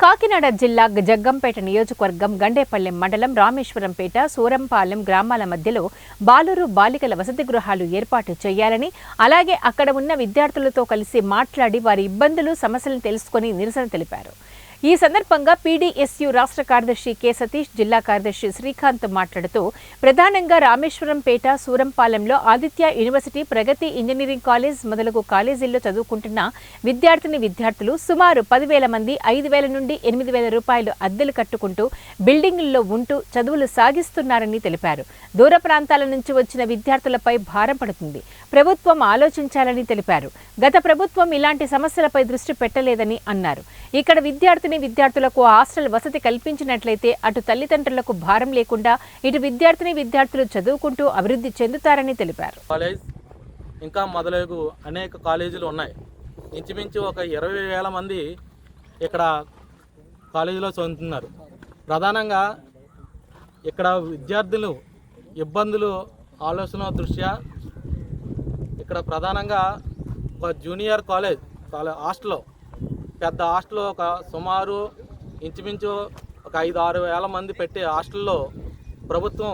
కాకినాడ జిల్లా జగ్గంపేట నియోజకవర్గం గండేపల్లెం మండలం రామేశ్వరంపేట సూరంపాలెం గ్రామాల మధ్యలో బాలురు బాలికల వసతి గృహాలు ఏర్పాటు చేయాలని, అలాగే అక్కడ ఉన్న విద్యార్థులతో కలిసి మాట్లాడి వారి ఇబ్బందులు సమస్యలను తెలుసుకుని నిరసన తెలిపారు. ఈ సందర్భంగా పీడీఎస్యూ రాష్ట్ర కార్యదర్శి కె సతీష్, జిల్లా కార్యదర్శి శ్రీకాంత్ మాట్లాడుతూ ప్రధానంగా రామేశ్వరంపేట సూరంపాలెంలో ఆదిత్య యూనివర్సిటీ, ప్రగతి ఇంజనీరింగ్ కాలేజ్ మొదలగు కాలేజీల్లో చదువుకుంటున్న విద్యార్థులు సుమారు 10,000 మంది 5,000 నుండి 8,000 రూపాయలు అద్దెలు కట్టుకుంటూ బిల్డింగుల్లో ఉంటూ చదువులు సాగిస్తున్నారని తెలిపారు. దూర ప్రాంతాల నుంచి వచ్చిన విద్యార్థులపై భారం పడుతుంది. ప్రభుత్వం ఆలోచించాలని తెలిపారు. గత ప్రభుత్వం ఇలాంటి సమస్యలపై దృష్టి పెట్టలేదని అన్నారు. ఇక్కడ విద్యార్థులకు హాస్టల్ వసతి కల్పించినట్లయితే అటు తల్లిదండ్రులకు భారం లేకుండా ఇటు విద్యార్థులు చదువుకుంటూ అభివృద్ధి చెందుతారని తెలిపారు. కాలేజ్ ఇంకా మొదలగు అనేక కాలేజీలు ఉన్నాయి. ఇంచుమించు ఒక 20,000 మంది ఇక్కడ కాలేజీలో చదువుతున్నారు. ప్రధానంగా ఇక్కడ విద్యార్థులు ఇబ్బందులు ఆలోచన దృష్ట్యా ఇక్కడ ప్రధానంగా ఒక జూనియర్ కాలేజ్ హాస్టల్లో పెద్ద హాస్టల్లో ఒక సుమారు ఇంచుమించు ఒక 5-6 వేల మంది పెట్టే హాస్టల్లో ప్రభుత్వం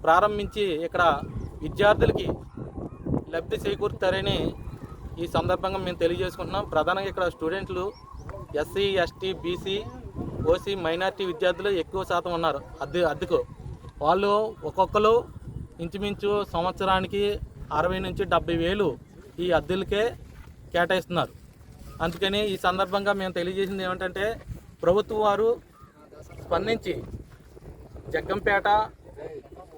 ప్రారంభించి ఇక్కడ విద్యార్థులకి లబ్ధి చేకూరుతారని ఈ సందర్భంగా మేము తెలియజేసుకుంటున్నాం. ప్రధానంగా ఇక్కడ స్టూడెంట్లు SC, ST, BC, OC, minority విద్యార్థులు ఎక్కువ శాతం ఉన్నారు. అద్దెకు వాళ్ళు ఒక్కొక్కరు ఇంచుమించు సంవత్సరానికి 60 నుంచి 70 వేలు ఈ అద్దెలకే కేటాయిస్తున్నారు. అందుకని ఈ సందర్భంగా మేము తెలియజేసింది ఏమిటంటే ప్రభుత్వం వారు స్పందించి జగ్గంపేట